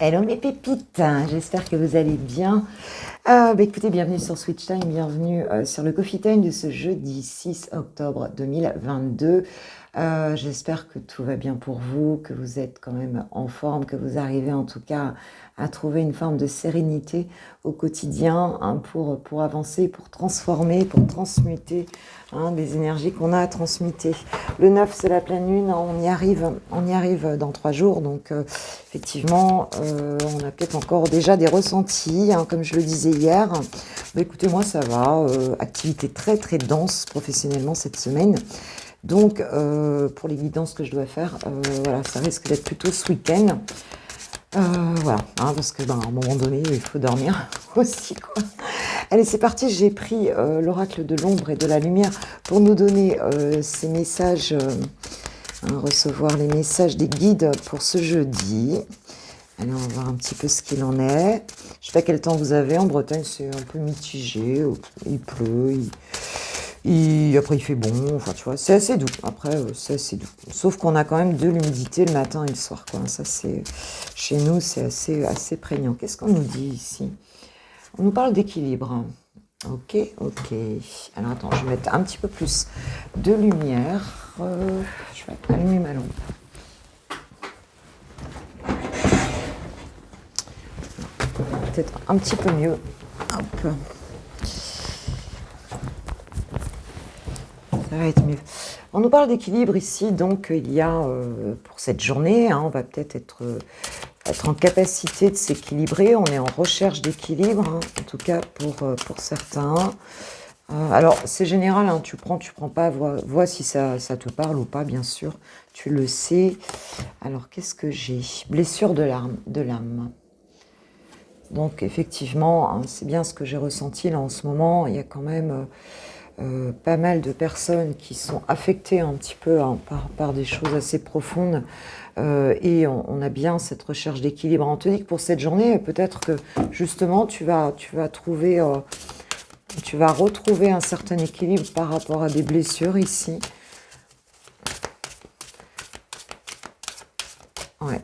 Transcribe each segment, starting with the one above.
Hello mes pépites, j'espère que vous allez bien. Écoutez, bienvenue sur Switch Time, bienvenue sur le Coffee Time de ce jeudi 6 octobre 2022. J'espère que tout va bien pour vous, que vous êtes quand même en forme, que vous arrivez en tout cas à trouver une forme de sérénité au quotidien pour avancer, pour transformer, pour transmuter des énergies qu'on a à transmuter. Le 9, c'est la pleine lune, on y arrive dans 3 jours, donc effectivement, on a peut-être encore déjà des ressentis, comme je le disais hier. Écoutez, moi ça va, activité très très dense professionnellement cette semaine. Donc, pour les guidances que je dois faire, voilà, ça risque d'être plutôt ce week-end. Voilà, parce que à un moment donné, il faut dormir aussi, quoi. Allez, c'est parti, j'ai pris l'oracle de l'ombre et de la lumière pour nous donner ces messages, recevoir les messages des guides pour ce jeudi. Allez, on va voir un petit peu ce qu'il en est. Je sais pas quel temps vous avez, en Bretagne c'est un peu mitigé, il pleut, après il fait bon, enfin tu vois, c'est assez doux, après c'est assez doux. Sauf qu'on a quand même de l'humidité le matin et le soir, quoi. Ça c'est, chez nous c'est assez prégnant. Qu'est-ce qu'on nous dit ici? On nous parle d'équilibre. Ok. Alors attends, je vais mettre un petit peu plus de lumière. Je vais allumer ma lampe. Peut-être un petit peu mieux. Hop. Ça va être mieux. On nous parle d'équilibre ici, donc il y a pour cette journée, on va peut-être être en capacité de s'équilibrer. On est en recherche d'équilibre, en tout cas pour certains. Alors c'est général, tu prends pas, vois si ça te parle ou pas, bien sûr, tu le sais. Alors qu'est-ce que j'ai? Blessure de l'âme. Donc effectivement, c'est bien ce que j'ai ressenti là en ce moment. Il y a quand même pas mal de personnes qui sont affectées un petit peu par des choses assez profondes. Et on a bien cette recherche d'équilibre. On te dit que pour cette journée, peut-être que justement tu vas trouver, tu vas retrouver un certain équilibre par rapport à des blessures ici. Ouais.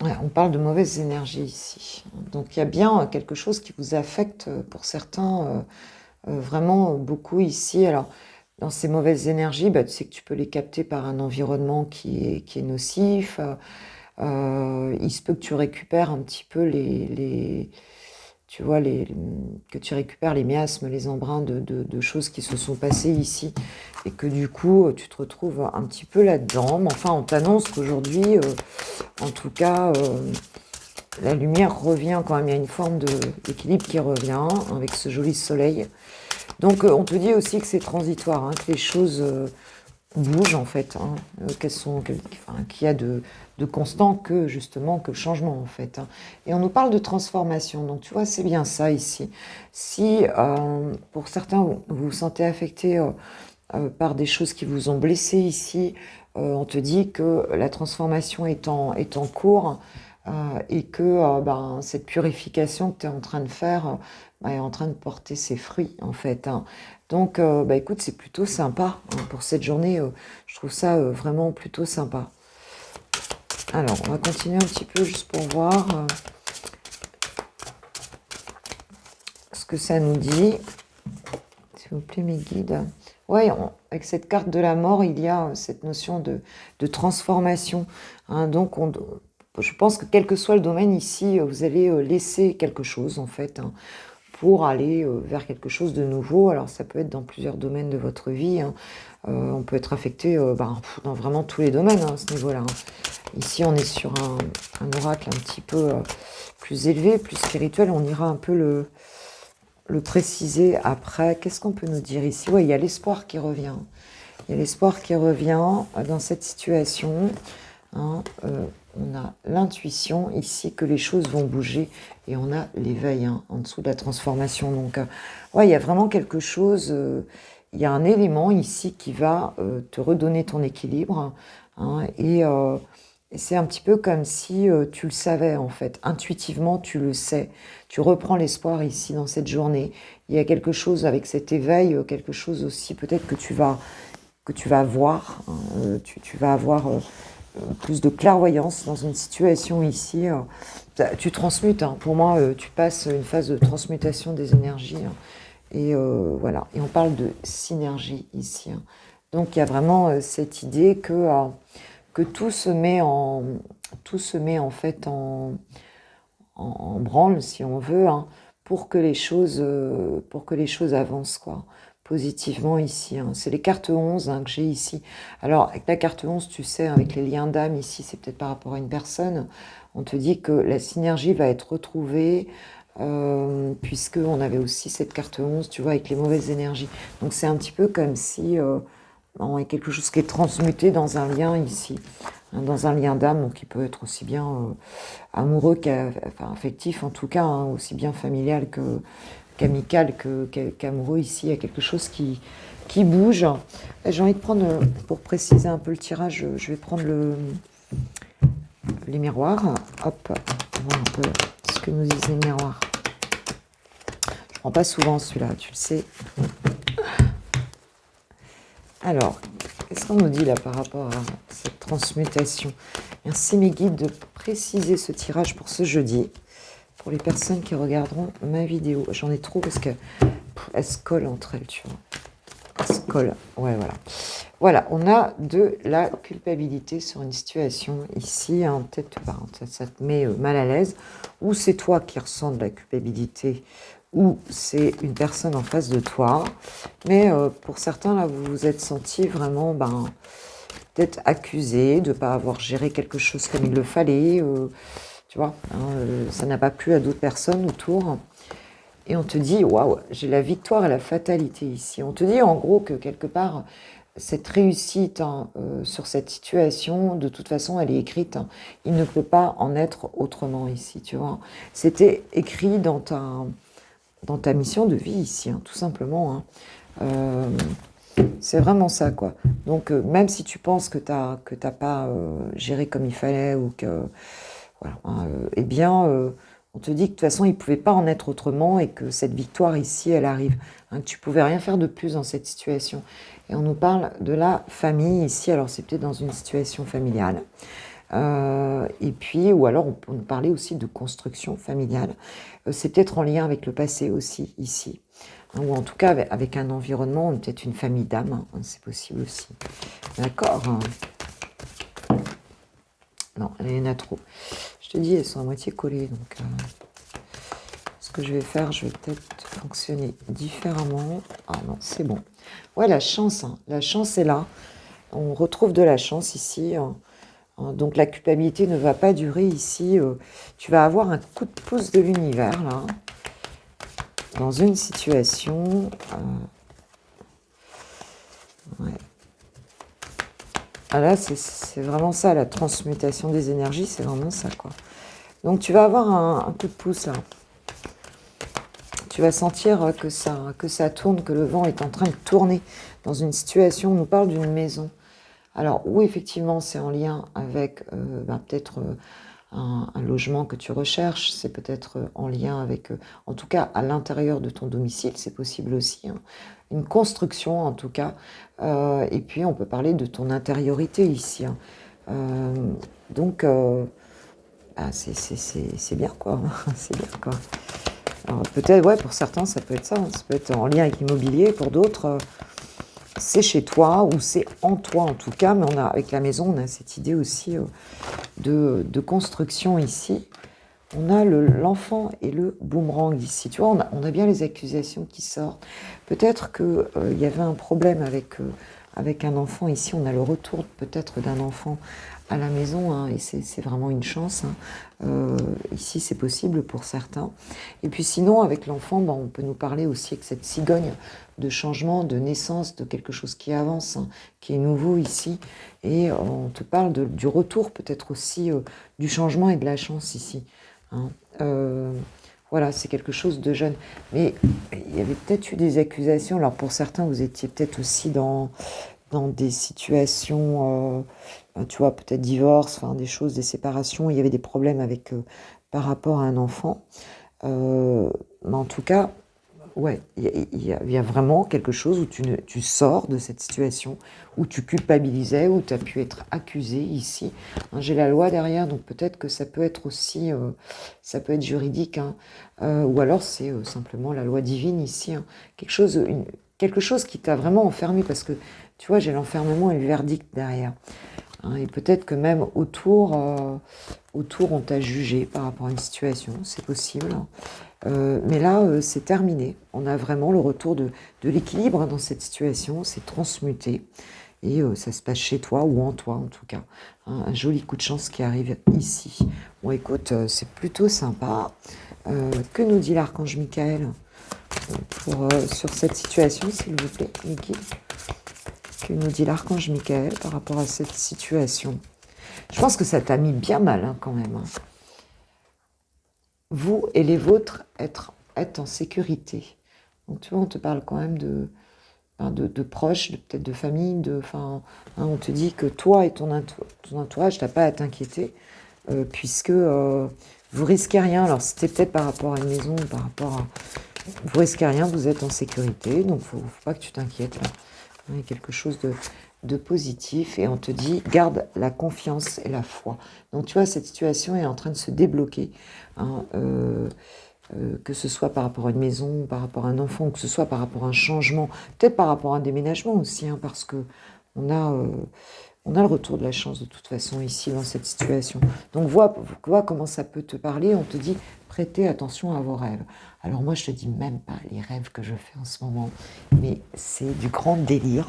Ouais, on parle de mauvaises énergies ici. Donc il y a bien quelque chose qui vous affecte pour certains vraiment beaucoup ici. Alors dans ces mauvaises énergies, tu sais que tu peux les capter par un environnement qui est nocif. Il se peut que tu récupères un petit peu tu vois, que tu récupères les miasmes, les embruns de choses qui se sont passées ici, et que du coup, tu te retrouves un petit peu là-dedans. Mais enfin, on t'annonce qu'aujourd'hui, en tout cas, la lumière revient quand même. Il y a une forme d'équilibre qui revient avec ce joli soleil. Donc, on te dit aussi que c'est transitoire, que les choses bougent en fait, qu'il y a de constant que justement que le changement en fait. Et on nous parle de transformation, donc tu vois c'est bien ça ici. Si pour certains vous vous sentez affecté par des choses qui vous ont blessé ici, on te dit que la transformation est en cours et que cette purification que tu es en train de faire est en train de porter ses fruits en fait. Donc, écoute, c'est plutôt sympa pour cette journée. Je trouve ça vraiment plutôt sympa. Alors, on va continuer un petit peu juste pour voir ce que ça nous dit. S'il vous plaît, mes guides. Oui, avec cette carte de la mort, il y a cette notion de transformation. Donc, je pense que quel que soit le domaine ici, vous allez laisser quelque chose en fait. Pour aller vers quelque chose de nouveau. Alors ça peut être dans plusieurs domaines de votre vie. On peut être affecté dans vraiment tous les domaines à ce niveau-là. Ici, on est sur un oracle un petit peu plus élevé, plus spirituel. On ira un peu le préciser après. Qu'est-ce qu'on peut nous dire ici? Oui, il y a l'espoir qui revient. Il y a l'espoir qui revient dans cette situation. On a l'intuition ici que les choses vont bouger et on a l'éveil en dessous de la transformation. Donc, il y a vraiment quelque chose, il y a un élément ici qui va te redonner ton équilibre. Et c'est un petit peu comme si tu le savais en fait. Intuitivement, tu le sais. Tu reprends l'espoir ici dans cette journée. Il y a quelque chose avec cet éveil, quelque chose aussi peut-être que tu vas que tu vas voir, hein, tu vas avoir plus de clairvoyance dans une situation ici. Tu transmutes, hein. Pour moi, tu passes une phase de transmutation des énergies, hein. Et voilà, et on parle de synergie ici, hein. Donc il y a vraiment cette idée que tout se met en fait en branle, si on veut, hein, pour que les choses avancent, quoi, positivement ici, hein. C'est les cartes 11, hein, que j'ai ici. Alors, avec la carte 11, tu sais, avec les liens d'âme ici, c'est peut-être par rapport à une personne. On te dit que la synergie va être retrouvée, puisque on avait aussi cette carte 11, tu vois, avec les mauvaises énergies. Donc, c'est un petit peu comme si on est quelque chose qui est transmuté dans un lien ici, hein, dans un lien d'âme, qui peut être aussi bien amoureux enfin, affectif en tout cas, hein, aussi bien familial qu'amical qu'amoureux. Ici, il y a quelque chose qui bouge. J'ai envie de prendre, pour préciser un peu le tirage, je vais prendre les miroirs. Hop, on voit un peu ce que nous disent les miroirs. Je prends pas souvent celui-là, tu le sais. Alors, qu'est-ce qu'on nous dit là par rapport à cette transmutation? Merci mes guides de préciser ce tirage pour ce jeudi, pour les personnes qui regarderont ma vidéo. J'en ai trop parce qu'elles se collent entre elles, tu vois. Elles se collent, ouais, voilà. Voilà, on a de la culpabilité sur une situation ici, hein, peut-être ça te met mal à l'aise, ou c'est toi qui ressens de la culpabilité, ou c'est une personne en face de toi. Mais pour certains, là, vous vous êtes senti vraiment peut-être accusé de ne pas avoir géré quelque chose comme il le fallait. Tu vois, hein, ça n'a pas plu à d'autres personnes autour. Et on te dit, waouh, j'ai la victoire et la fatalité ici. On te dit en gros que quelque part, cette réussite, hein, sur cette situation, de toute façon, elle est écrite, hein. Il ne peut pas en être autrement ici, tu vois. C'était écrit dans ta mission de vie ici, hein, tout simplement, hein. C'est vraiment ça, quoi. Donc, même si tu penses que t'as pas géré comme il fallait, ou que, voilà, hein, eh bien, on te dit que de toute façon, il ne pouvait pas en être autrement, et que cette victoire ici, elle arrive, hein, que tu pouvais rien faire de plus dans cette situation. Et on nous parle de la famille ici. Alors, c'est peut-être dans une situation familiale. Et puis, ou alors, on peut nous parler aussi de construction familiale. C'est peut-être en lien avec le passé aussi, ici. Hein, ou en tout cas, avec un environnement, ou peut-être une famille d'âme, hein, c'est possible aussi. D'accord, hein. Non, il y en a trop. Je te dis, elles sont à moitié collées. Donc, ce que je vais faire, je vais peut-être fonctionner différemment. Ah non, c'est bon. Ouais, la chance, hein. La chance est là. On retrouve de la chance ici, hein. Donc, la culpabilité ne va pas durer ici. Tu vas avoir un coup de pouce de l'univers, là, dans une situation. Ouais. Ah là, c'est vraiment ça, la transmutation des énergies, c'est vraiment ça, quoi. Donc, tu vas avoir un coup de pouce, là. Tu vas sentir que ça tourne, que le vent est en train de tourner dans une situation. On nous parle d'une maison. Alors, oui, effectivement, c'est en lien avec peut-être un logement que tu recherches. C'est peut-être en lien avec, en tout cas, à l'intérieur de ton domicile, c'est possible aussi, hein. Une construction, en tout cas. Et puis, on peut parler de ton intériorité ici, hein. Donc, c'est bien, quoi. C'est bien, quoi. Alors, peut-être, ouais, pour certains, ça peut être ça, hein. Ça peut être en lien avec l'immobilier. Pour d'autres, c'est chez toi, ou c'est en toi, en tout cas. Mais avec la maison, on a cette idée aussi de construction ici. On a l'enfant et le boomerang ici. Tu vois, on a bien les accusations qui sortent. Peut-être qu'il y avait un problème avec un enfant. Ici, on a le retour peut-être d'un enfant à la maison, hein, et c'est vraiment une chance, hein. Ici, c'est possible pour certains. Et puis sinon, avec l'enfant, on peut nous parler aussi avec cette cigogne de changement, de naissance, de quelque chose qui avance, hein, qui est nouveau ici. Et on te parle du retour peut-être aussi, du changement et de la chance ici, hein. Voilà, c'est quelque chose de jeune. Mais il y avait peut-être eu des accusations. Alors pour certains, vous étiez peut-être aussi dans des situations, tu vois, peut-être divorce, enfin des choses, des séparations. Il y avait des problèmes avec par rapport à un enfant. Mais en tout cas, ouais, il y a vraiment quelque chose où tu sors de cette situation, où tu culpabilisais, où tu as pu être accusé ici. Hein, j'ai la loi derrière, donc peut-être que ça peut être aussi, ça peut être juridique, hein, ou alors c'est simplement la loi divine ici. Hein, quelque chose qui t'a vraiment enfermé, parce que tu vois, j'ai l'enfermement et le verdict derrière. Hein, et peut-être que même autour on t'a jugé par rapport à une situation, c'est possible. Hein. Mais là, c'est terminé. On a vraiment le retour de l'équilibre dans cette situation. C'est transmuté. Et ça se passe chez toi ou en toi, en tout cas. Hein, un joli coup de chance qui arrive ici. Bon, écoute, c'est plutôt sympa. Que nous dit l'archange Michael sur cette situation, s'il vous plaît, Niki? Que nous dit l'archange Michael par rapport à cette situation? Je pense que ça t'a mis bien mal, hein, quand même. Hein. Vous et les vôtres être en sécurité. Donc tu vois, on te parle quand même de proches, peut-être de famille, hein, on te dit que toi et ton entourage, t'as pas à t'inquiéter, puisque vous risquez rien. Alors c'était peut-être par rapport à une maison, par rapport à... Vous risquez rien, vous êtes en sécurité, donc faut pas que tu t'inquiètes là. Il y a quelque chose de positif, et on te dit garde la confiance et la foi. Donc tu vois, cette situation est en train de se débloquer, hein, que ce soit par rapport à une maison, par rapport à un enfant, ou que ce soit par rapport à un changement, peut-être par rapport à un déménagement aussi, hein, parce que on a le retour de la chance de toute façon ici dans cette situation. Donc vois comment ça peut te parler. On te dit prêtez attention à vos rêves. Alors moi je te dis même pas les rêves que je fais en ce moment, mais c'est du grand délire.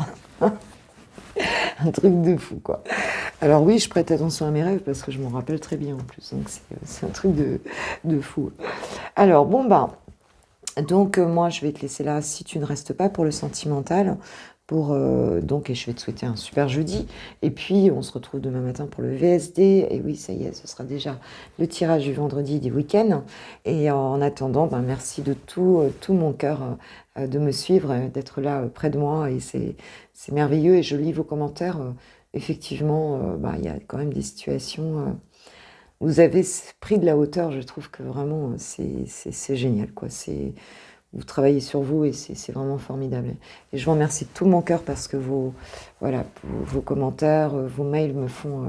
Un truc de fou, quoi. Alors oui, je prête attention à mes rêves parce que je m'en rappelle très bien en plus. Donc c'est un truc de fou. Alors bon, donc moi je vais te laisser là si tu ne restes pas pour le sentimental. Et je vais te souhaiter un super jeudi. Et puis on se retrouve demain matin pour le VSD. Et oui, ça y est, ce sera déjà le tirage du vendredi du week-end. Et en attendant, merci de tout mon cœur de me suivre, d'être là près de moi. Et c'est merveilleux. Et je lis vos commentaires. Effectivement, il y a quand même des situations. Vous avez pris de la hauteur. Je trouve que vraiment, c'est génial, quoi. Vous travaillez sur vous et c'est vraiment formidable. Et je vous remercie de tout mon cœur parce que vos commentaires, vos mails me font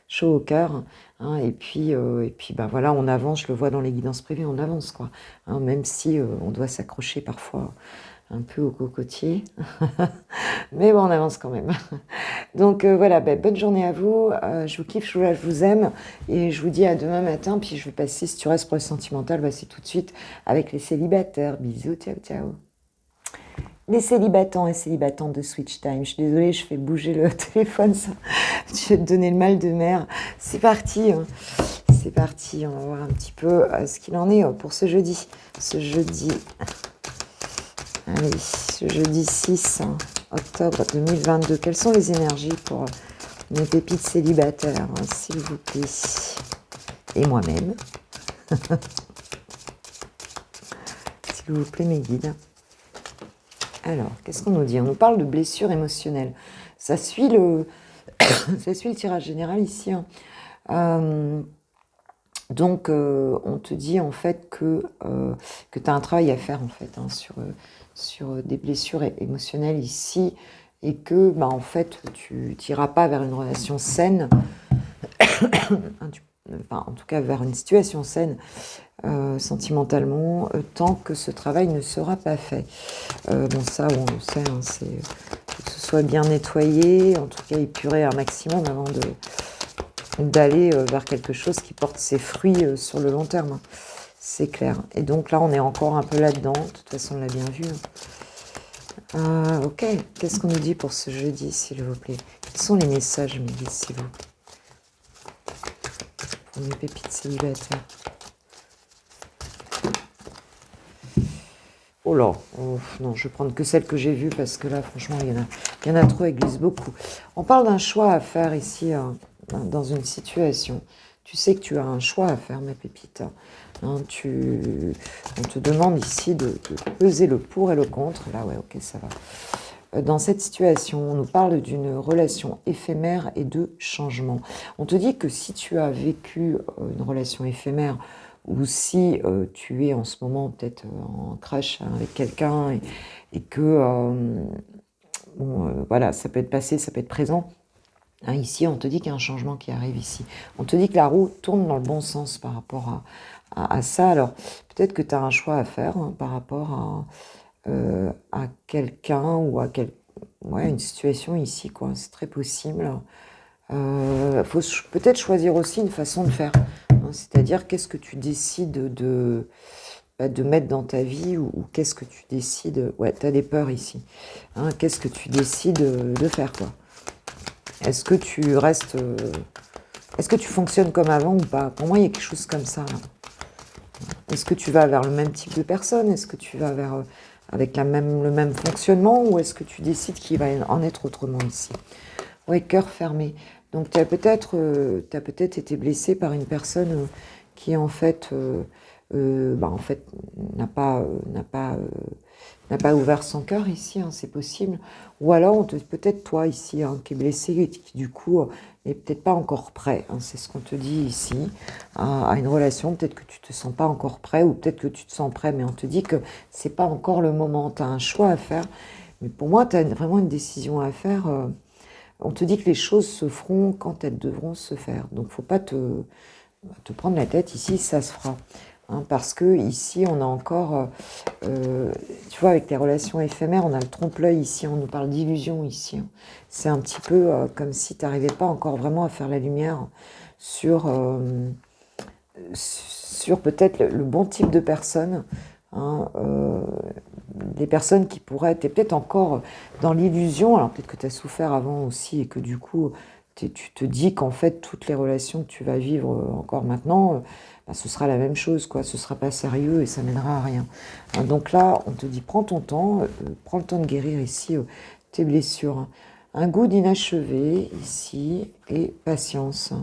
chaud au cœur. Hein, et puis, voilà, on avance, je le vois dans les guidances privées, on avance, quoi. Hein, même si on doit s'accrocher parfois un peu au cocotier. Mais bon, on avance quand même. Donc voilà, bonne journée à vous. Je vous kiffe, je vous aime. Et je vous dis à demain matin. Puis je vais passer, si tu restes pour le sentimental, c'est tout de suite avec les célibataires. Bisous, ciao, ciao. Les célibatants et célibatantes de Switch Time. Je suis désolée, je fais bouger le téléphone. Ça. Je vais te donner le mal de mer. C'est parti. Hein. C'est parti. On va voir un petit peu ce qu'il en est pour ce jeudi. Allez, ce jeudi 6 octobre 2022. Quelles sont les énergies pour mes pépites célibataires, hein, s'il vous plaît? Et moi-même. S'il vous plaît, mes guides. Alors, qu'est-ce qu'on nous dit? On nous parle de blessures émotionnelles. Ça suit le tirage général ici. Hein. Donc, on te dit en fait que tu as un travail à faire en fait, hein, sur des blessures émotionnelles ici, et que en fait tu n'iras pas vers une relation saine, en tout cas vers une situation saine sentimentalement, tant que ce travail ne sera pas fait. Ça on le sait, hein, c'est que ce soit bien nettoyé, en tout cas épuré un maximum avant d'aller vers quelque chose qui porte ses fruits sur le long terme. Hein. C'est clair. Et donc là, on est encore un peu là-dedans. De toute façon, on l'a bien vu. Ok. Qu'est-ce qu'on nous dit pour ce jeudi, s'il vous plaît? Quels sont les messages, mes guides, s'il vous plaît? Pour mes pépites célibataires. Oh là. Oh, non, je vais prendre que celles que j'ai vues parce que là, franchement, il y en a trop, elles glissent beaucoup. On parle d'un choix à faire ici, dans une situation. Tu sais que tu as un choix à faire, ma pépite. Hein, on te demande ici de peser le pour et le contre. Là, ouais, ok, ça va. Dans cette situation, on nous parle d'une relation éphémère et de changement. On te dit que si tu as vécu une relation éphémère ou si tu es en ce moment peut-être en crush avec quelqu'un et que, bon, voilà, ça peut être passé, ça peut être présent. Hein, ici, on te dit qu'il y a un changement qui arrive ici. On te dit que la roue tourne dans le bon sens par rapport à ça. Alors, peut-être que tu as un choix à faire par rapport à quelqu'un ou à ouais, une situation ici, quoi. C'est très possible. Faut peut-être choisir aussi une façon de faire. Hein, c'est-à-dire, qu'est-ce que tu décides de mettre dans ta vie ou qu'est-ce que tu décides... Ouais, tu as des peurs ici. Hein, qu'est-ce que tu décides de faire, quoi. Est-ce que tu restes... est-ce que tu fonctionnes comme avant ou pas? Pour moi, il y a quelque chose comme ça. Est-ce que tu vas vers le même type de personne? Est-ce que tu vas vers avec le même fonctionnement? Ou est-ce que tu décides qu'il va en être autrement ici? Oui, cœur fermé. Donc, tu as peut-être été blessé par une personne qui, en fait, n'a pas ouvert son cœur ici, hein, c'est possible. Ou alors, peut-être toi ici, hein, qui est blessé et qui, du coup, n'est peut-être pas encore prêt. Hein, c'est ce qu'on te dit ici, à une relation. Peut-être que tu te sens pas encore prêt ou peut-être que tu te sens prêt, mais on te dit que c'est pas encore le moment. Tu as un choix à faire. Mais pour moi, tu as vraiment une décision à faire. On te dit que les choses se feront quand elles devront se faire. Donc, faut pas te prendre la tête. Ici, ça se fera. Hein, parce que ici, on a encore, tu vois, avec les relations éphémères, on a le trompe-l'œil ici, on nous parle d'illusion ici. Hein. C'est un petit peu comme si tu n'arrivais pas encore vraiment à faire la lumière sur, sur peut-être le bon type de personne. Hein, des personnes qui pourraient être peut-être encore dans l'illusion, alors peut-être que tu as souffert avant aussi et que du coup tu te dis qu'en fait toutes les relations que tu vas vivre encore maintenant, bah, ce sera la même chose, quoi. Ce sera pas sérieux et ça mènera à rien. Hein, donc là on te dit prends ton temps, prends le temps de guérir ici tes blessures. Hein. Un goût d'inachevé ici et patience.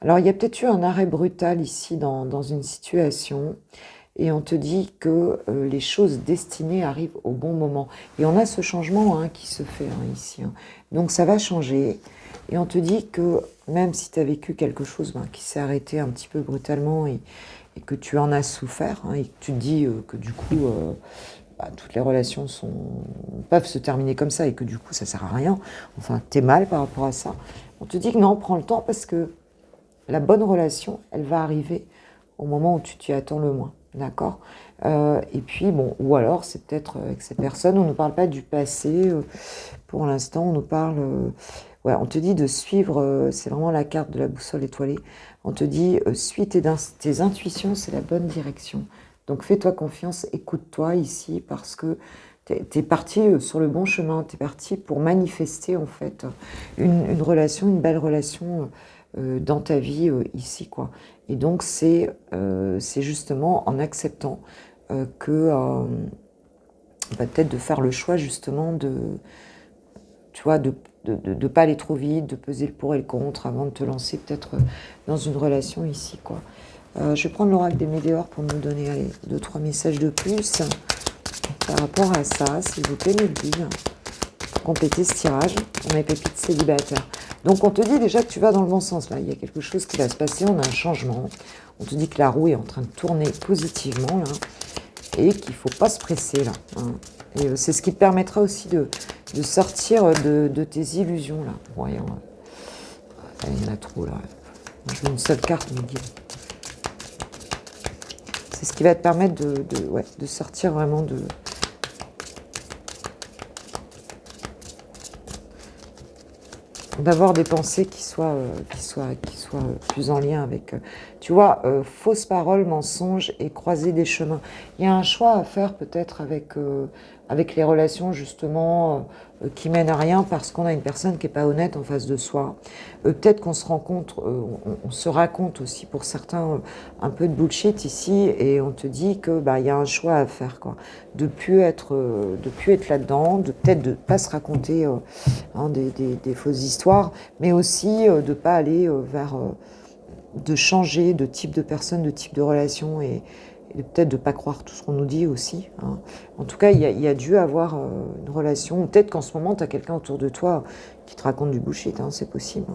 Alors il y a peut-être eu un arrêt brutal ici dans une situation. Et on te dit que les choses destinées arrivent au bon moment. Et on a ce changement qui se fait ici. Hein. Donc ça va changer. Et on te dit que même si tu as vécu quelque chose qui s'est arrêté un petit peu brutalement et que tu en as souffert, et que tu te dis que du coup toutes les relations peuvent se terminer comme ça et que du coup ça sert à rien, enfin t'es mal par rapport à ça, on te dit que non, prends le temps parce que la bonne relation, elle va arriver au moment où tu t'y attends le moins. D'accord. Et puis, bon, ou alors, c'est peut-être avec cette personne, on ne parle pas du passé. Pour l'instant, on nous parle... ouais, on te dit de suivre, c'est vraiment la carte de la boussole étoilée. On te dit, suis tes intuitions, c'est la bonne direction. Donc, fais-toi confiance, écoute-toi ici, parce que tu es parti sur le bon chemin. Tu es parti pour manifester, en fait, une relation, une belle relation dans ta vie ici, quoi. Et donc, c'est justement en acceptant que peut-être de faire le choix justement tu vois, de pas aller trop vite, de peser le pour et le contre avant de te lancer peut-être dans une relation ici, quoi. Je vais prendre l'oracle des Météores pour me donner 2-3 messages de plus par rapport à ça, s'il vous plaît, mes guides, pour compléter ce tirage pour mes pépites célibataires. Donc on te dit déjà que tu vas dans le bon sens, là, il y a quelque chose qui va se passer, on a un changement, on te dit que la roue est en train de tourner positivement, là, et qu'il ne faut pas se presser, là. Hein. Et c'est ce qui te permettra aussi de sortir de tes illusions, là. Voyons, il y en a trop, là. Je veux une seule carte, mes guides. C'est ce qui va te permettre de sortir vraiment d'avoir des pensées qui soient plus en lien avec, tu vois, fausses paroles, mensonges et croiser des chemins. Il y a un choix à faire peut-être avec les relations justement qui mènent à rien parce qu'on a une personne qui est pas honnête en face de soi. Peut-être qu'on se rencontre, on se raconte aussi pour certains un peu de bullshit ici et on te dit que il y a un choix à faire, quoi, de plus être là-dedans, de peut-être de pas se raconter des fausses histoires, mais aussi de pas aller vers de changer de type de personne, de type de relation et et peut-être de ne pas croire tout ce qu'on nous dit aussi, hein. En tout cas, il y a dû avoir une relation. Peut-être qu'en ce moment, tu as quelqu'un autour de toi qui te raconte du bullshit, hein, c'est possible,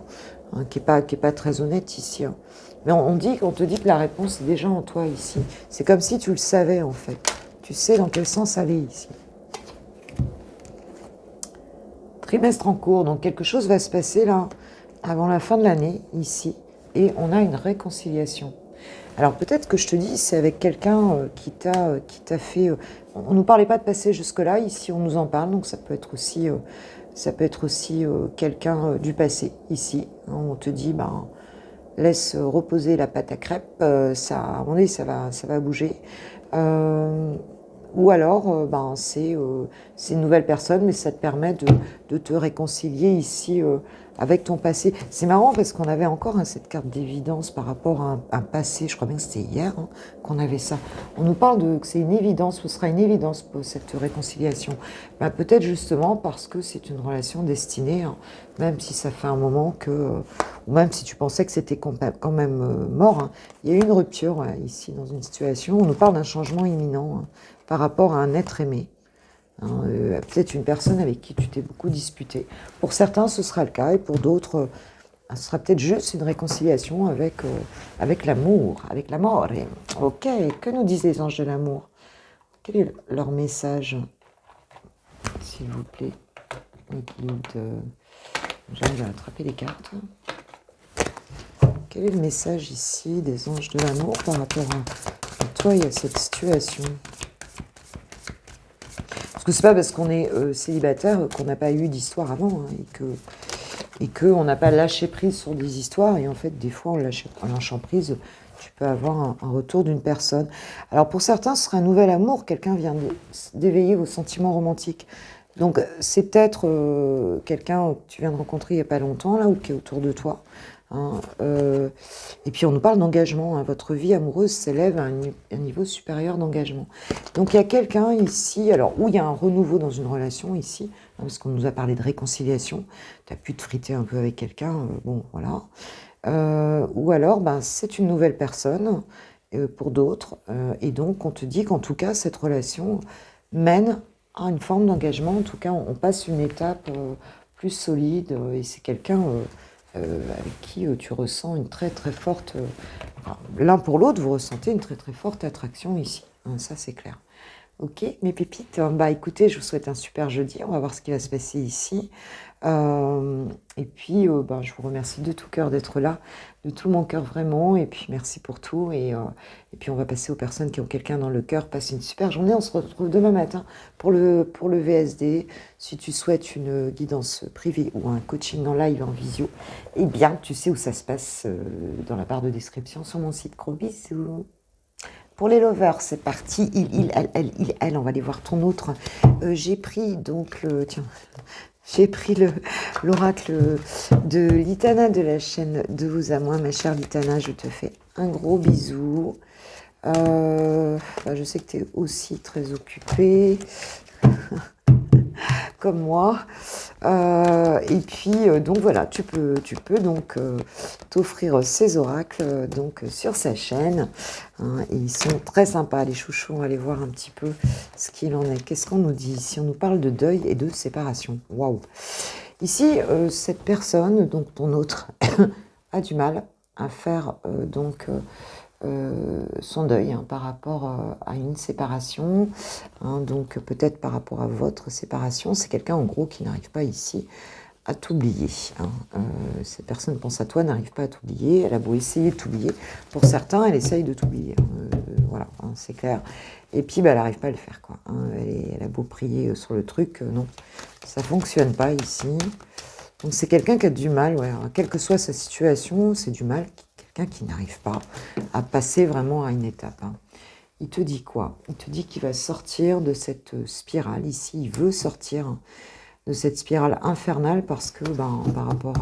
hein, qui est pas très honnête ici, hein. Mais on te dit que la réponse est déjà en toi ici. C'est comme si tu le savais en fait. Tu sais dans quel sens aller ici. Trimestre en cours, donc quelque chose va se passer là avant la fin de l'année ici. Et on a une réconciliation. Alors peut-être que je te dis, c'est avec quelqu'un qui t'a fait... on ne nous parlait pas de passer jusque-là, ici on nous en parle, donc ça peut être aussi, quelqu'un du passé, ici. Hein, on te dit, ben, laisse reposer la pâte à crêpes, ça, à un moment donné, ça va bouger. Ou alors, ben, c'est une nouvelle personne, mais ça te permet de te réconcilier ici avec ton passé. C'est marrant parce qu'on avait encore hein, cette carte d'évidence par rapport à un passé, je crois bien que c'était hier hein, qu'on avait ça. On nous parle que c'est une évidence, ce sera une évidence pour cette réconciliation. Ben, peut-être justement parce que c'est une relation destinée, hein, même si ça fait un moment ou même si tu pensais que c'était quand même mort, hein, il y a eu une rupture ici dans une situation. On nous parle d'un changement imminent hein, par rapport à un être aimé. Hein, peut-être une personne avec qui tu t'es beaucoup disputé. Pour certains, ce sera le cas, et pour d'autres, ce sera peut-être juste une réconciliation avec l'amour, avec l'amour. Ok, que nous disent les anges de l'amour? Quel est leur message, s'il vous plaît? J'arrive à attraper les cartes. Quel est le message ici des anges de l'amour par rapport à toi et à cette situation? Parce que c'est pas parce qu'on est célibataire qu'on n'a pas eu d'histoire avant hein, et qu'on n'a pas lâché prise sur des histoires. Et en fait, des fois, en lâchant prise, tu peux avoir un retour d'une personne. Alors pour certains, ce sera un nouvel amour. Quelqu'un vient d'éveiller vos sentiments romantiques. Donc c'est peut-être quelqu'un que tu viens de rencontrer il n'y a pas longtemps, là, ou qui est autour de toi. Hein, et puis on nous parle d'engagement. Hein, votre vie amoureuse s'élève à un niveau supérieur d'engagement. Donc il y a quelqu'un ici, alors où il y a un renouveau dans une relation ici, hein, parce qu'on nous a parlé de réconciliation. Tu as pu te friter un peu avec quelqu'un, bon voilà. Ou alors ben, c'est une nouvelle personne pour d'autres. Et donc on te dit qu'en tout cas cette relation mène à une forme d'engagement. En tout cas on passe une étape plus solide et c'est quelqu'un avec qui tu ressens une très très forte... l'un pour l'autre, vous ressentez une très très forte attraction ici. Hein, ça, c'est clair. Ok, mes pépites, bah écoutez, je vous souhaite un super jeudi. On va voir ce qui va se passer ici. Et puis, bah, je vous remercie de tout cœur d'être là, de tout mon cœur vraiment. Et puis, merci pour tout. Et puis, on va passer aux personnes qui ont quelqu'un dans le cœur. Passez une super journée. On se retrouve demain matin pour le VSD. Si tu souhaites une guidance privée ou un coaching en live en visio, eh bien, tu sais où ça se passe dans la barre de description sur mon site. Gros bisous. Pour les lovers, c'est parti. Elle, on va aller voir ton autre. J'ai pris donc j'ai pris l'oracle de Litana de la chaîne De vous à moi, ma chère Litana. Je te fais un gros bisou. Bah, je sais que tu es aussi très occupée. Comme moi. Et puis, donc voilà, tu peux donc t'offrir ces oracles donc sur sa chaîne. Hein, et ils sont très sympas, les chouchous. On va aller voir un petit peu ce qu'il en est. Qu'est-ce qu'on nous dit ici? On nous parle de deuil et de séparation. Waouh! Ici, cette personne, donc ton autre, a du mal à faire son deuil hein, par rapport à une séparation, hein, donc peut-être par rapport à votre séparation. C'est quelqu'un en gros qui n'arrive pas ici à t'oublier. Hein. Cette personne pense à toi, n'arrive pas à t'oublier. Elle a beau essayer de t'oublier. Pour certains, elle essaye de t'oublier. Voilà, hein, c'est clair. Et puis, bah, elle n'arrive pas à le faire. Quoi, hein. Elle a beau prier sur le truc, non, ça ne fonctionne pas ici. Donc c'est quelqu'un qui a du mal, ouais, hein. Quelle que soit sa situation, c'est du mal. Quelqu'un qui n'arrive pas à passer vraiment à une étape. Hein. Il te dit quoi? Il te dit qu'il va sortir de cette spirale ici. Il veut sortir de cette spirale infernale parce que par rapport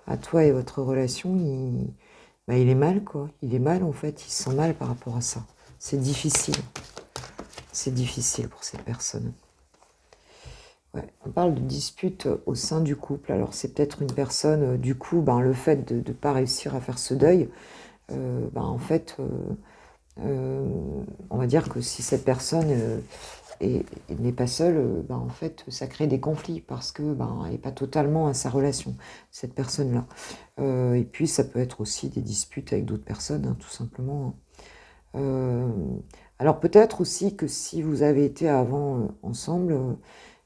à toi et votre relation, il est mal, quoi. Il est mal, en fait. Il se sent mal par rapport à ça. C'est difficile. C'est difficile pour cette personne. Ouais, on parle de dispute au sein du couple. Alors, c'est peut-être une personne, du coup, le fait de ne pas réussir à faire ce deuil, en fait, va dire que si cette personne n'est pas seule, ben, en fait, ça crée des conflits parce que ben, elle n'est pas totalement à sa relation, cette personne-là. Et puis, ça peut être aussi des disputes avec d'autres personnes, hein, tout simplement. Alors, peut-être aussi que si vous avez été avant ensemble,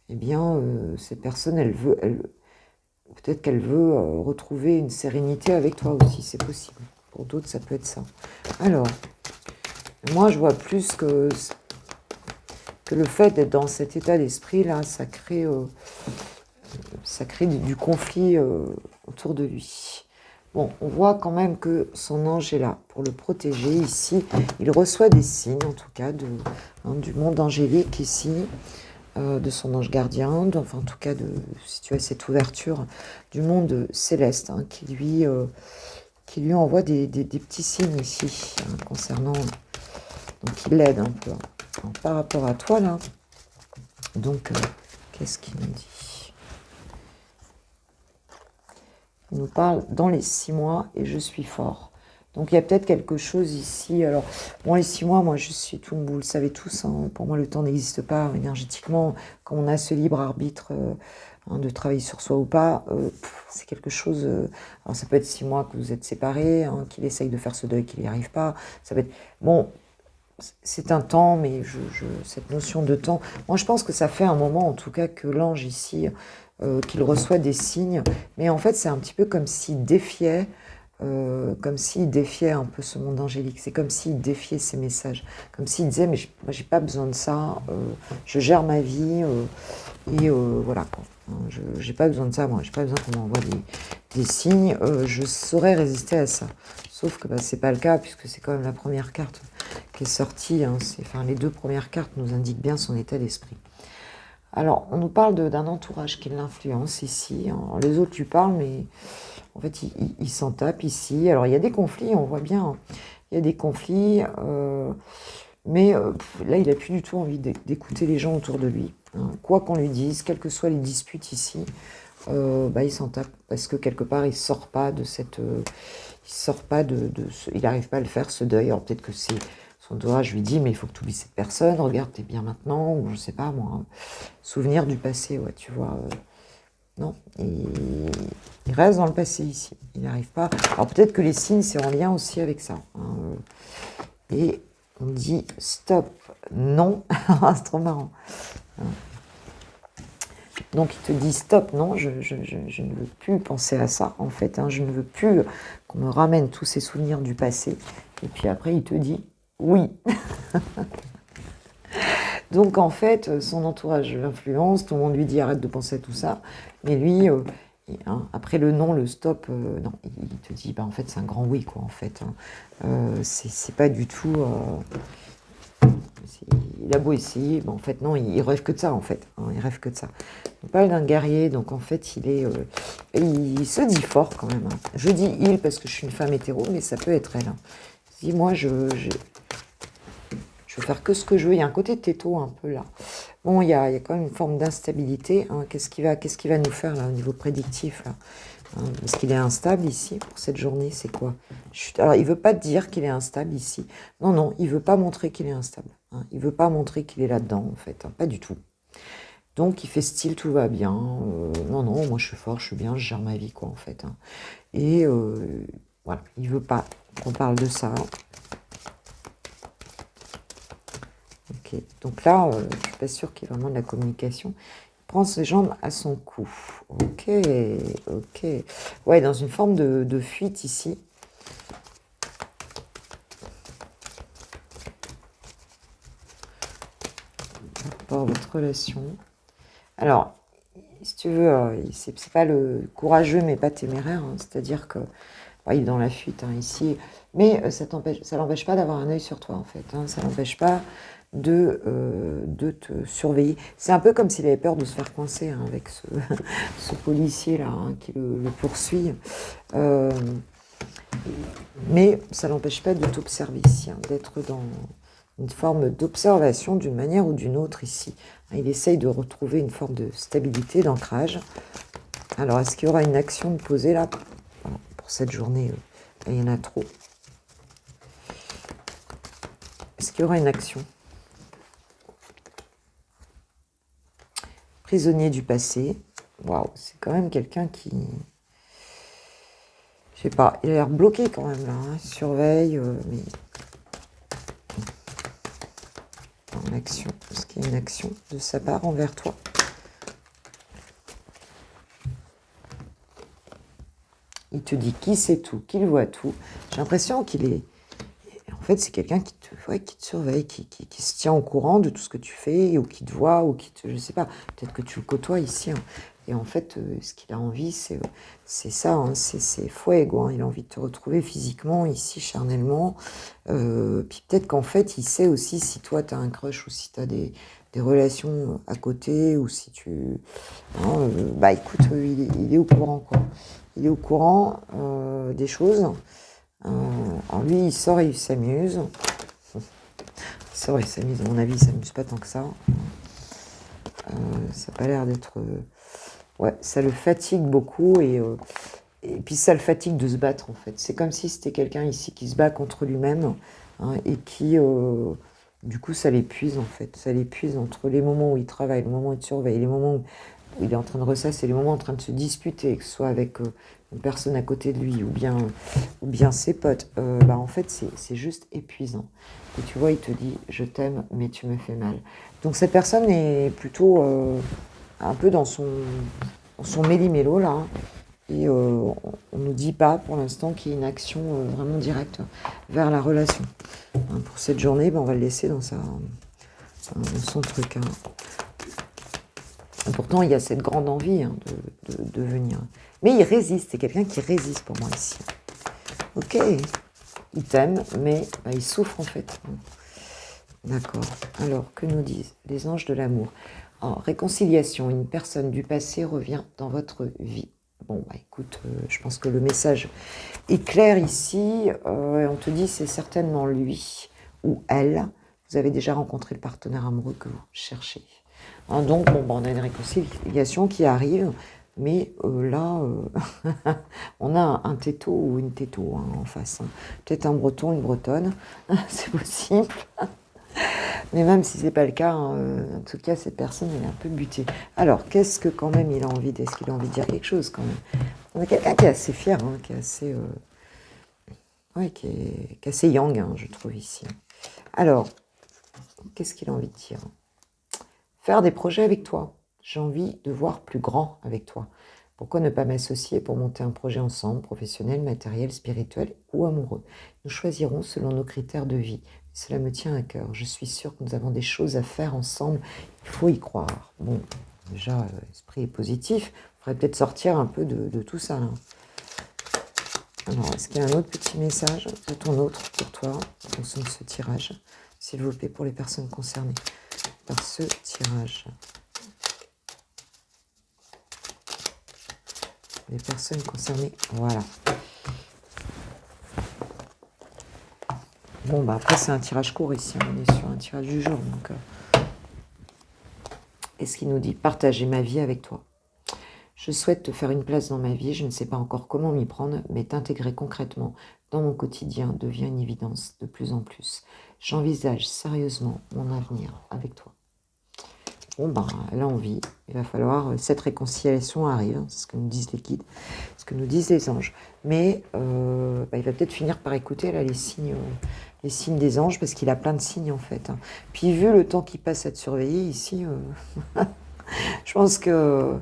eh bien, cette personne, peut-être qu'elle veut retrouver une sérénité avec toi aussi, c'est possible. Pour d'autres, ça peut être ça. Alors, moi, je vois plus que le fait d'être dans cet état d'esprit-là, ça crée du conflit autour de lui. Bon, on voit quand même que son ange est là pour le protéger ici. Il reçoit des signes, en tout cas, du monde angélique ici, de son ange gardien, enfin, en tout cas, si tu as cette ouverture du monde céleste, hein, qui lui envoie des petits signes ici, hein, concernant... Donc, il l'aide un peu, hein, par rapport à toi, là. Donc, qu'est-ce qu'il nous dit? Il nous parle dans les 6 mois et je suis fort. Donc, il y a peut-être quelque chose ici. Alors, bon, les 6 mois, moi, je suis tout, vous le savez tous, hein, pour moi, le temps n'existe pas énergétiquement. Quand on a ce libre arbitre hein, de travailler sur soi ou pas, c'est quelque chose... alors, ça peut être 6 mois que vous êtes séparés, hein, qu'il essaye de faire ce deuil, qu'il n'y arrive pas. Ça peut être... Bon... C'est un temps, mais cette notion de temps, moi je pense que ça fait un moment en tout cas que l'ange ici, qu'il reçoit des signes, mais en fait c'est un petit peu comme s'il défiait un peu ce monde angélique, c'est comme s'il défiait ces messages, comme s'il disait mais moi j'ai pas besoin de ça, je gère ma vie, et voilà quoi. J'ai pas besoin de ça, moi j'ai pas besoin qu'on m'envoie des signes, je saurais résister à ça. Sauf que bah, c'est pas le cas, puisque c'est quand même la première carte qui est sortie. Hein, les 2 premières cartes nous indiquent bien son état d'esprit. Alors, on nous parle d'un entourage qui l'influence ici. Alors, les autres lui parlent, mais en fait, ils s'en tapent ici. Alors, il y a des conflits, on voit bien. Hein, il y a des conflits, mais là, il n'a plus du tout envie d'écouter les gens autour de lui. Hein. Quoi qu'on lui dise, quelles que soient les disputes ici, bah, il s'en tape parce que quelque part, il sort pas de cette... il sort pas il n'arrive pas à le faire, ce deuil. Alors peut-être que c'est son entourage lui dit, mais il faut que tu oublies cette personne, regarde, t'es bien maintenant, ou je sais pas, moi, hein. Souvenir du passé, ouais, tu vois. Non, il reste dans le passé ici, il n'arrive pas. Alors peut-être que les signes, c'est en lien aussi avec ça. Hein. Et on dit, stop, non, c'est trop marrant. Hein. Donc, il te dit stop, non, je ne veux plus penser à ça, en fait. Hein, je ne veux plus qu'on me ramène tous ces souvenirs du passé. Et puis après, il te dit oui. Donc, en fait, son entourage l'influence, tout le monde lui dit arrête de penser à tout ça. Mais lui, hein, après le non, le stop, non, il te dit bah, en fait, c'est un grand oui, quoi, en fait. Hein. C'est pas du tout... il a beau essayer, mais en fait non, il rêve que de ça en fait, hein, il rêve que de ça. On parle d'un guerrier, donc en fait il se dit fort quand même. Hein. Je dis il parce que je suis une femme hétéro, mais ça peut être elle. Hein. Il dit moi je veux faire que ce que je veux. Il y a un côté této un peu là. Bon, il y a quand même une forme d'instabilité. Hein. Qu'est-ce qu'il va nous faire là au niveau prédictif là? Hein, parce qu'il est instable ici pour cette journée, c'est quoi? Alors, il veut pas te dire qu'il est instable ici. Non, non, il veut pas montrer qu'il est instable. Hein. Il veut pas montrer qu'il est là-dedans, en fait. Hein. Pas du tout. Donc, il fait style, tout va bien. Non, non, moi, je suis fort, je suis bien, je gère ma vie, quoi, en fait. Hein. Et voilà, il veut pas qu'on parle de ça. Ok, donc là, je suis pas sûre qu'il y ait vraiment de la communication. Prend ses jambes à son cou. Ok, ok. Ouais, dans une forme de fuite ici. Par rapport à votre relation. Alors, si tu veux, c'est pas le courageux, mais pas téméraire. Hein, c'est-à-dire que il est dans la fuite hein, ici. Mais ça l'empêche pas d'avoir un œil sur toi, en fait. Hein, ça l'empêche pas de te surveiller. C'est un peu comme s'il avait peur de se faire coincer hein, avec ce policier-là hein, qui le poursuit. Mais ça n'empêche pas de t'observer ici, hein, d'être dans une forme d'observation d'une manière ou d'une autre ici. Il essaye de retrouver une forme de stabilité, d'ancrage. Alors, est-ce qu'il y aura une action de poser là pour cette journée? Il y en a trop. Est-ce qu'il y aura une action? Prisonnier du passé. Waouh, c'est quand même quelqu'un qui... Je sais pas, il a l'air bloqué quand même là. Hein. Surveille, mais... En action. Est-ce qu'il y a une action de sa part envers toi? Il te dit qu'il sait tout, qu'il voit tout. J'ai l'impression qu'il est... En fait, c'est quelqu'un qui te surveille, qui se tient au courant de tout ce que tu fais, ou qui te voit, ou qui te... Je sais pas, peut-être que tu le côtoies ici. Hein. Et en fait, ce qu'il a envie, c'est ça, hein, c'est fuego. Hein. Il a envie de te retrouver physiquement, ici, charnellement. Puis peut-être qu'en fait, il sait aussi si toi, tu as un crush, ou si tu as des relations à côté, ou si tu... Hein, bah écoute, il est au courant, quoi. Il est au courant des choses. Alors lui, il sort et il s'amuse. Il sort et il s'amuse. À mon avis, il s'amuse pas tant que ça. Ça n'a pas l'air d'être... Ouais, ça le fatigue beaucoup et puis ça le fatigue de se battre, en fait. C'est comme si c'était quelqu'un ici qui se bat contre lui-même hein, et qui... du coup, ça l'épuise, en fait. Ça l'épuise entre les moments où il travaille, les moments où il surveille, les moments où il est en train de ressasser, les moments en train de se disputer, que ce soit avec une personne à côté de lui ou bien ses potes, bah en fait c'est juste épuisant. Et tu vois, il te dit je t'aime mais tu me fais mal. Donc cette personne est plutôt un peu dans son méli-mélo là. Hein. Et on ne nous dit pas pour l'instant qu'il y ait une action vraiment directe vers la relation. Hein, pour cette journée, ben, on va le laisser dans son truc. Hein. Pourtant, il y a cette grande envie hein, de venir. Mais il résiste, c'est quelqu'un qui résiste pour moi ici. Ok, il t'aime, mais bah, il souffre en fait. D'accord. Alors, que nous disent les anges de l'amour? En réconciliation, une personne du passé revient dans votre vie. Bon, bah écoute, je pense que le message est clair ici. On te dit c'est certainement lui ou elle. Vous avez déjà rencontré le partenaire amoureux que vous cherchez. Hein, donc, bon, bah, on a une réconciliation qui arrive, mais là, on a un této ou une této hein, en face. Hein. Peut-être un breton, une bretonne, c'est possible. Mais même si c'est pas le cas, hein, en tout cas, cette personne, elle est un peu butée. Alors, qu'est-ce que quand même il a envie Est-ce qu'il a envie de dire quelque chose quand même? On a quelqu'un qui est assez fier, hein, qui est assez... ouais, qui est assez yang, hein, je trouve, ici. Alors, qu'est-ce qu'il a envie de dire? Faire des projets avec toi. J'ai envie de voir plus grand avec toi. Pourquoi ne pas m'associer pour monter un projet ensemble, professionnel, matériel, spirituel ou amoureux? Nous choisirons selon nos critères de vie. Cela me tient à cœur. Je suis sûre que nous avons des choses à faire ensemble. Il faut y croire. Bon, déjà, l'esprit est positif. Il faudrait peut-être sortir un peu de tout ça. Là. Alors, est-ce qu'il y a un autre petit message de ton autre pour toi en fonction de ce tirage? S'il vous plaît, pour les personnes concernées par ce tirage. Les personnes concernées, voilà. Bon, bah après, c'est un tirage court ici. On est sur un tirage du jour. Donc, est-ce qu'il nous dit partager ma vie avec toi? Je souhaite te faire une place dans ma vie. Je ne sais pas encore comment m'y prendre, mais t'intégrer concrètement dans mon quotidien devient une évidence de plus en plus. J'envisage sérieusement mon avenir avec toi. Bon, ben, elle a envie. Il va falloir... Cette réconciliation arrive. Hein, c'est ce que nous disent les guides. Ce que nous disent les anges. Mais bah, il va peut-être finir par écouter là, les signes des anges, parce qu'il a plein de signes, en fait. Hein. Puis, vu le temps qu'il passe à te surveiller, ici, je pense que...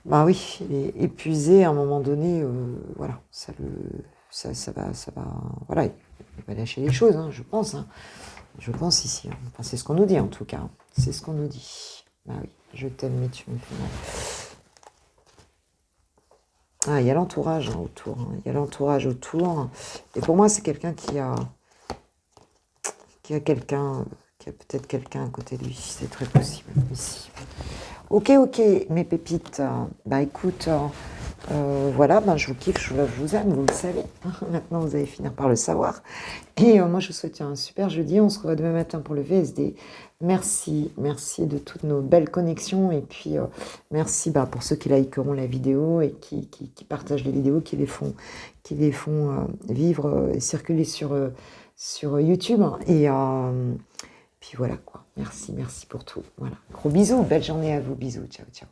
Bah oui, il est épuisé à un moment donné. Voilà, ça va... Voilà, il va lâcher les choses, hein, je pense. Hein. Je pense ici. Hein. Enfin, c'est ce qu'on nous dit, en tout cas. C'est ce qu'on nous dit. Ah oui, je t'aime, mais tu me fais mal. Ah, il y a l'entourage hein, autour. Hein. Il y a l'entourage autour. Et pour moi, c'est quelqu'un qui a quelqu'un, qui a peut-être quelqu'un à côté de lui. C'est très possible, ici. Ok, mes pépites. Bah écoute... voilà, ben, je vous kiffe, je vous aime, vous le savez. Maintenant, vous allez finir par le savoir. Et moi, je vous souhaite un super jeudi. On se revoit demain matin pour le VSD. Merci de toutes nos belles connexions. Et puis, merci pour ceux qui likeront la vidéo et qui partagent les vidéos, qui les font vivre et circuler sur sur YouTube. Et puis voilà quoi. Merci, merci pour tout. Voilà. Gros bisous, belle journée à vous. Bisous, ciao, ciao.